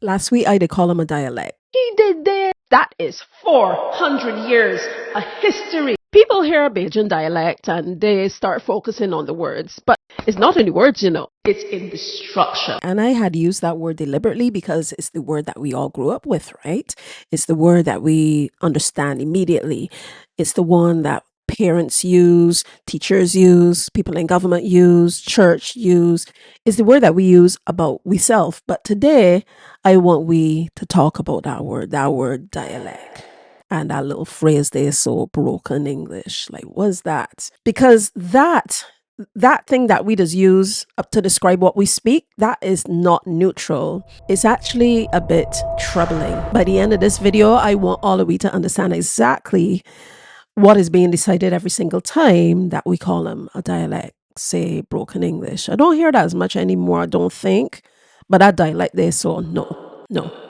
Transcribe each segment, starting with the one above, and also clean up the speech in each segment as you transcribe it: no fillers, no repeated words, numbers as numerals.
Last week I did call him a dialect. He did there. That is 400 years, a history. People hear Bajan dialect and they start focusing on the words, but it's not in the words, It's in the structure. And I had used that word deliberately because it's the word that we all grew up with, right? It's the word that we understand immediately. It's the one that parents use, teachers use, people in government use, church use. It's the word that we use about we self. But today, I want we to talk about that word dialect. And that little phrase there, so broken English. Like, what's that? Because that thing that we just use up to describe what we speak, that is not neutral. It's actually a bit troubling. By the end of this video, I want all of you to understand exactly what is being decided every single time that we call them a dialect, say broken English. I don't hear that as much anymore, I don't think. But that dialect there, so no.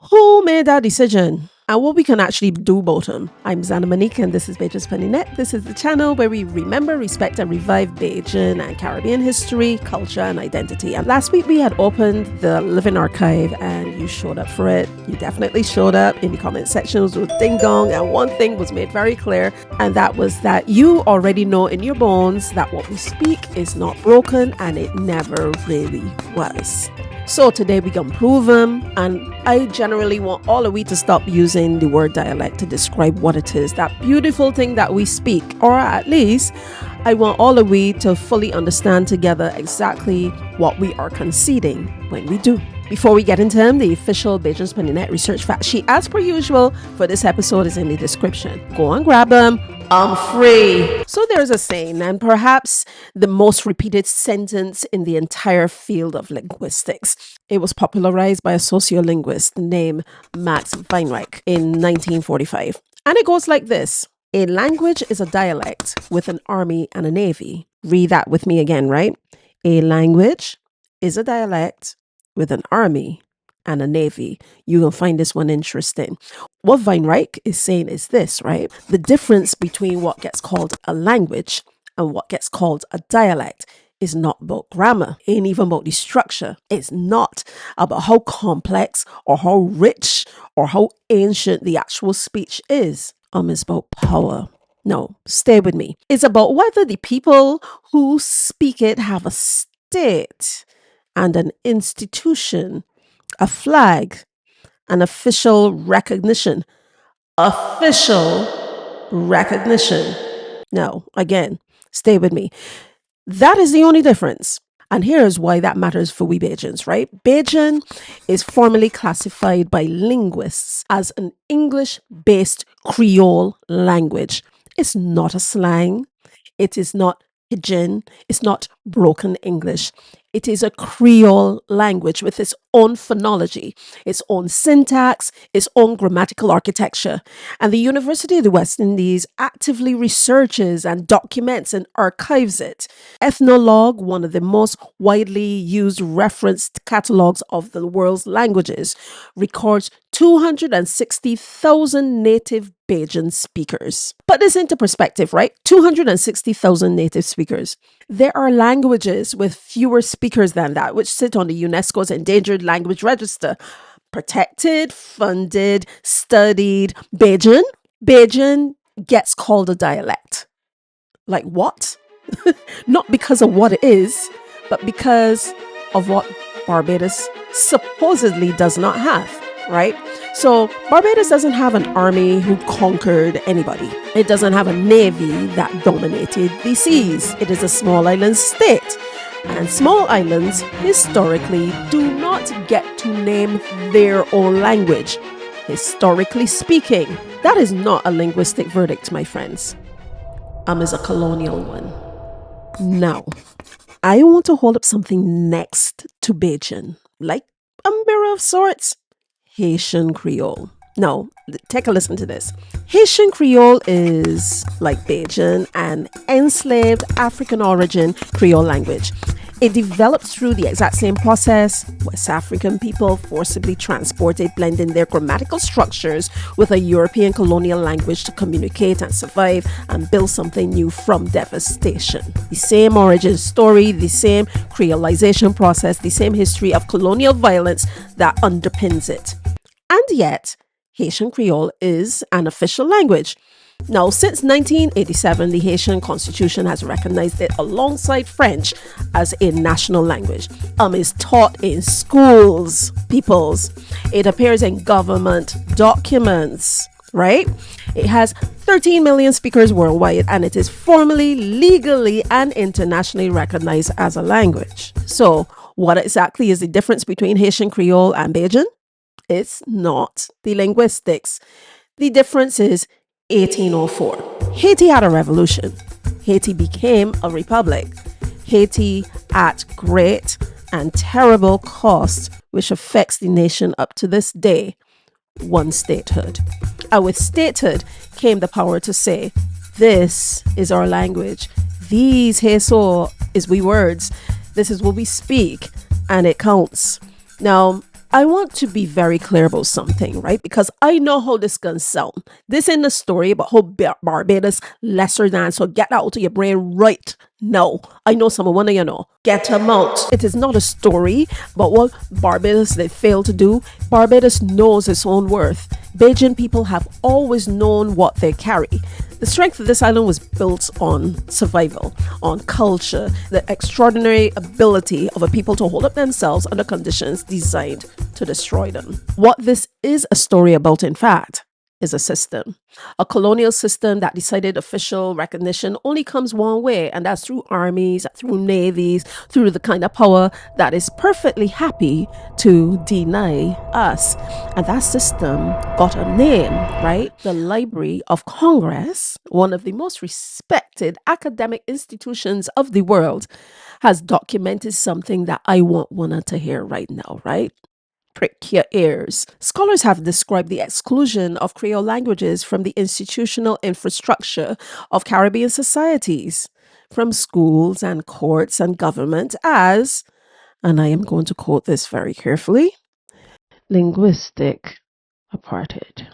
Who made that decision? And what we can actually do about them. I'm Zana Monique and this is Bajans. This is the channel where we remember, respect and revive Bajan and Caribbean history, culture and identity. And last week we had opened the Living Archive and you showed up for it. You definitely showed up in the comment sections with ding dong, and one thing was made very clear, and that was that you already know in your bones that what we speak is not broken and it never really was. So today we can prove them, and I generally want all of we to stop using the word dialect to describe what it is, that beautiful thing that we speak, or at least I want all of we to fully understand together exactly what we are conceding when we do. Before we get into them, the official Bajans research fact sheet, as per usual, for this episode is in the description. Go and grab them. I'm free. So there's a saying, and perhaps the most repeated sentence in the entire field of linguistics. It was popularized by a sociolinguist named Max Weinreich in 1945. And it goes like this. A language is a dialect with an army and a navy. Read that with me again, right? A language is a dialect with an army and a navy. You will find this one interesting. What Weinreich is saying is this, right? The difference between what gets called a language and what gets called a dialect is not about grammar, ain't even about the structure. It's not about how complex or how rich or how ancient the actual speech is. It's about power. No, stay with me. It's about whether the people who speak it have a state and an institution, a flag, an official recognition. Official recognition. No, again, stay with me. That is the only difference. And here's why that matters for we Bajans, right? Bajan is formally classified by linguists as an English-based Creole language. It's not a slang. It is not pidgin. It's not broken English. It is a Creole language with its own phonology, its own syntax, its own grammatical architecture. And the University of the West Indies actively researches and documents and archives it. Ethnologue, one of the most widely used referenced catalogs of the world's languages, records 260,000 native Bajan speakers. Put this into perspective, right? 260,000 native speakers. There are languages with fewer speakers than that, which sit on the UNESCO's Endangered Language Register. Protected, funded, studied. Bajan gets called a dialect. Like what? Not because of what it is, but because of what Barbados supposedly does not have, right? So Barbados doesn't have an army who conquered anybody. It doesn't have a navy that dominated the seas. It is a small island state. And small islands historically do not get to name their own language. Historically speaking, that is not a linguistic verdict, my friends. Is a colonial one. Now, I want to hold up something next to Bajan, like a mirror of sorts. Haitian Creole. Now, take a listen to this. Haitian Creole is, like Bajan, an enslaved African origin Creole language. It developed through the exact same process. West African people forcibly transported, blending their grammatical structures with a European colonial language to communicate and survive and build something new from devastation. The same origin story, the same creolization process, the same history of colonial violence that underpins it. And yet, Haitian Creole is an official language. Now, since 1987, the Haitian Constitution has recognized it alongside French as a national language. It's taught in schools, peoples. It appears in government documents, right? It has 13 million speakers worldwide, and it is formally, legally, and internationally recognized as a language. So, what exactly is the difference between Haitian Creole and Bajan? It's not the linguistics. The difference is 1804. Haiti had a revolution. Haiti became a republic. Haiti at great and terrible cost, which affects the nation up to this day, won statehood. And with statehood came the power to say, this is our language. These heso is we words. This is what we speak, and it counts. Now, I want to be very clear about something, right? Because I know how this can sound. This ain't a story about how Barbados lesser than, so get that out of your brain right now. I know some of one of you know. Get them out. It is not a story about what Barbados they failed to do. Barbados knows its own worth. Bajan people have always known what they carry. The strength of this island was built on survival, on culture, the extraordinary ability of a people to hold up themselves under conditions designed to destroy them. What this is a story about, in fact, is a system. A colonial system that decided official recognition only comes one way, and that's through armies, through navies, through the kind of power that is perfectly happy to deny us. And that system got a name, right? The Library of Congress, one of the most respected academic institutions of the world, has documented something that I want one to hear right now, right? Prick your ears. Scholars have described the exclusion of Creole languages from the institutional infrastructure of Caribbean societies, from schools and courts and government as, and I am going to quote this very carefully, linguistic apartheid.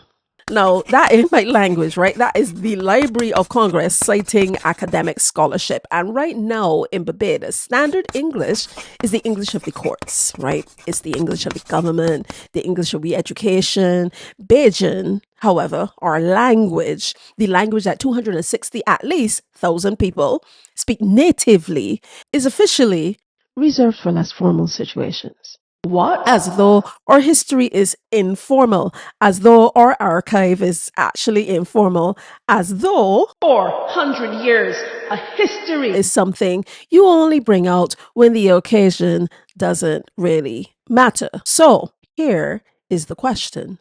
Now, that is my language, right? That is the Library of Congress citing academic scholarship. And right now in Barbados, standard English is the English of the courts, right? It's the English of the government, the English of the education. Bajan, however, our language, the language that 260 at least 1,000 people speak natively, is officially reserved for less formal situations. What? As though our history is informal, as though our archive is actually informal, as though 400 years, a history is something you only bring out when the occasion doesn't really matter. So here is the question.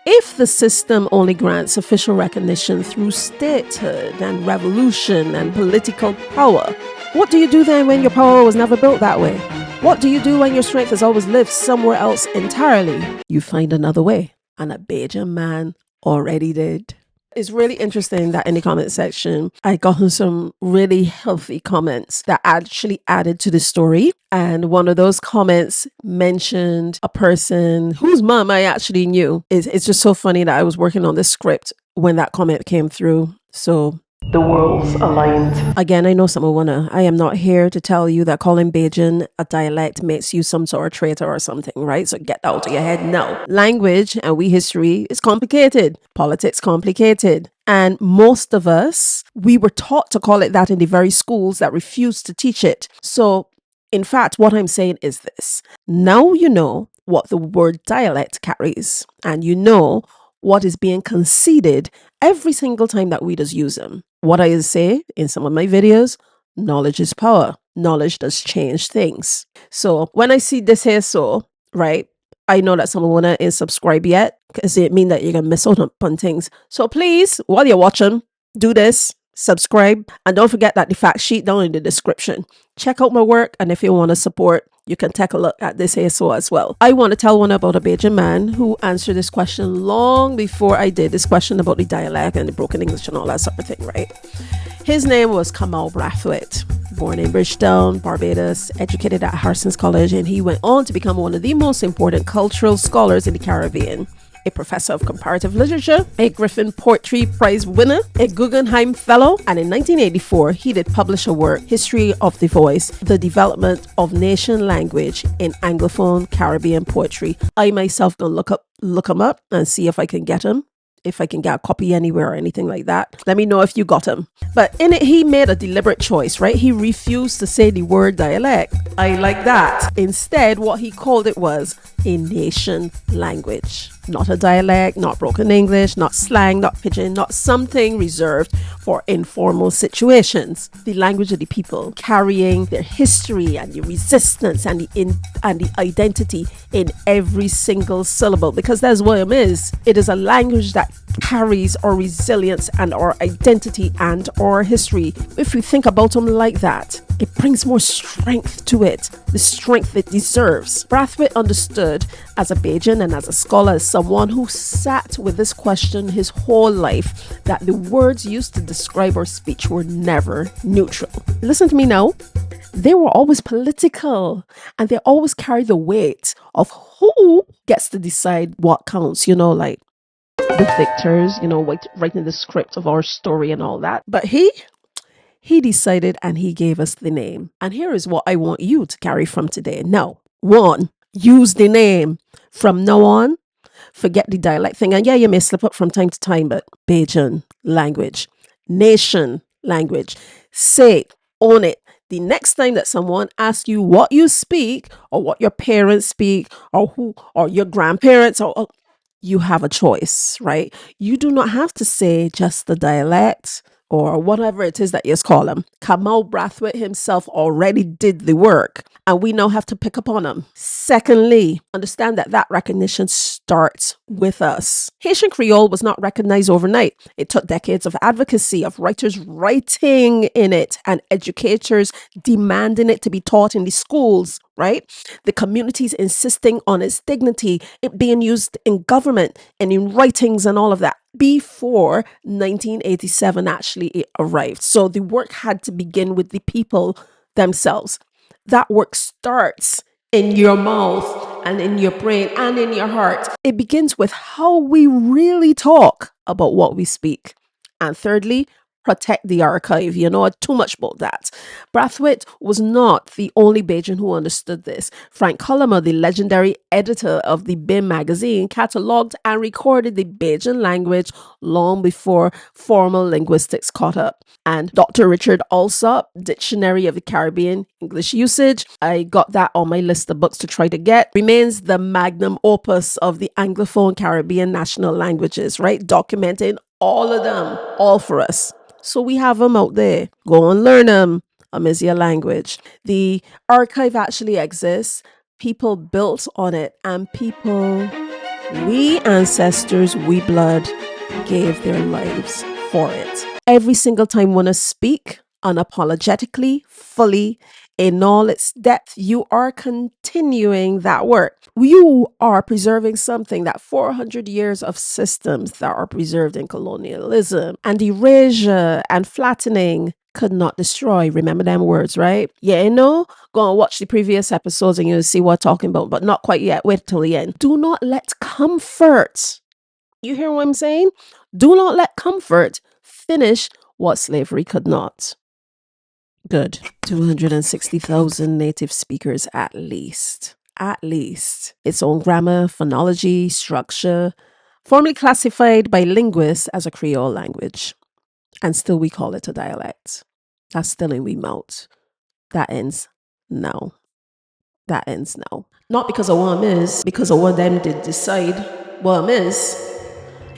If the system only grants official recognition through statehood and revolution and political power, what do you do then when your power was never built that way? What do you do when your strength has always lived somewhere else entirely? You find another way, and a Bajan man already did. It's really interesting that in the comment section, I got some really healthy comments that actually added to the story. And one of those comments mentioned a person whose mom I actually knew. It's just so funny that I was working on this script when that comment came through. So the worlds aligned. Again, I know someone I am not here to tell you that calling Bajan a dialect makes you some sort of traitor or something, right? So get that out of your head now. Language and history is complicated. Politics complicated. And most of us, we were taught to call it that in the very schools that refused to teach it. So in fact, what I'm saying is this. Now you know what the word dialect carries, and you know what is being conceded every single time that we just use them. What I say in some of my videos, knowledge is power. Knowledge does change things. So when I see this here, right, I know that someone ain't subscribe yet, because it means that you're going to miss out on things. So please, while you're watching, do this. Subscribe, and don't forget that the fact sheet down in the description. Check out my work, and if you want to support, you can take a look at this ASO as well. I want to tell one about a Bajan man who answered this question long before I did this question about the dialect and the broken English and all that sort of thing, right? His name was Kamal Brathwaite, born in Bridgetown, Barbados, educated at Harson's College, and he went on to become one of the most important cultural scholars in the Caribbean. A professor of comparative literature, a Griffin Poetry Prize winner, a Guggenheim Fellow, and in 1984, he did publish a work, History of the Voice, The Development of Nation Language in Anglophone Caribbean Poetry. I myself gonna look up look them up and see if I can get them. If I can get a copy anywhere or anything like that. Let me know if you got him. But in it, he made a deliberate choice, right? He refused to say the word dialect. I like that. Instead, what he called it was a nation language. Not a dialect, not broken English, not slang, not pidgin, not something reserved for informal situations. The language of the people, carrying their history and the resistance and the identity in every single syllable, because that's what it is. It is a language that carries our resilience and our identity and our history. If we think about them like that, it brings more strength to it, the strength it deserves. Brathwaite understood as a Bajan and as a scholar, as someone who sat with this question his whole life, that the words used to describe our speech were never neutral. Listen to me now. They were always political, and they always carry the weight of who gets to decide what counts, like the victors, writing the script of our story and all that. But he decided and he gave us the name. And here is what I want you to carry from today. Now, 1, use the name. From now on, forget the dialect thing. And yeah, you may slip up from time to time, but Bajan language, nation language, say it, own it. The next time that someone asks you what you speak or what your parents speak or your grandparents or you have a choice, right? You do not have to say just the dialect or whatever it is that you call him. Kamal Brathwaite himself already did the work, and we now have to pick up on him. Secondly, understand that recognition starts with us. Haitian Creole was not recognized overnight. It took decades of advocacy, of writers writing in it and educators demanding it to be taught in the schools, right? The communities insisting on its dignity, it being used in government and in writings and all of that before 1987 actually arrived. So the work had to begin with the people themselves. That work starts in your mouth and in your brain and in your heart. It begins with how we really talk about what we speak. And thirdly, protect the archive. You know too much about that. Brathwaite was not the only Bajan who understood this. Frank Collummer, the legendary editor of the BIM magazine, catalogued and recorded the Bajan language long before formal linguistics caught up. And Dr. Richard Alsop, Dictionary of the Caribbean English Usage, I got that on my list of books to try to get, remains the magnum opus of the Anglophone Caribbean national languages, right? Documenting all of them, all for us. So we have them out there. Go and learn them. Is your language. The archive actually exists. People built on it, and we ancestors, we blood, gave their lives for it. Every single time when I speak unapologetically, fully, in all its depth, you are continuing that work. You are preserving something that 400 years of systems that are preserved in colonialism and erasure and flattening could not destroy. Remember them words, right? Yeah, go and watch the previous episodes and you'll see what I'm talking about, but not quite yet. Wait till the end. Do not let comfort, you hear what I'm saying? Do not let comfort finish what slavery could not. Good. 260,000 native speakers at least. Its own grammar, phonology, structure, formally classified by linguists as a Creole language. And still we call it a dialect. That's still in we mouth. That ends now. Not because of what is, because of what them did decide what is.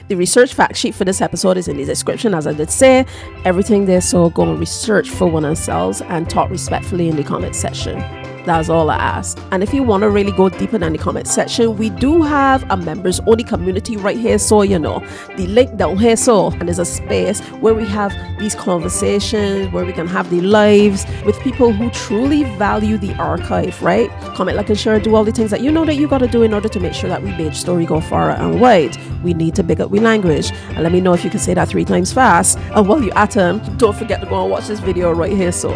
The research fact sheet for this episode is in the description, as I did say. Everything there, so go and research for one ourselves and talk respectfully in the comment section. That's all I ask. And if you want to really go deeper than the comment section, we do have a members only community right here. So, the link down here. So, and there's a space where we have these conversations, where we can have the lives with people who truly value the archive, right? Comment, like, and share, do all the things that you know that you got to do in order to make sure that we BajStory go far and wide. We need to big up we language. And let me know if you can say that 3 times fast. And while you're at them, don't forget to go and watch this video right here. So.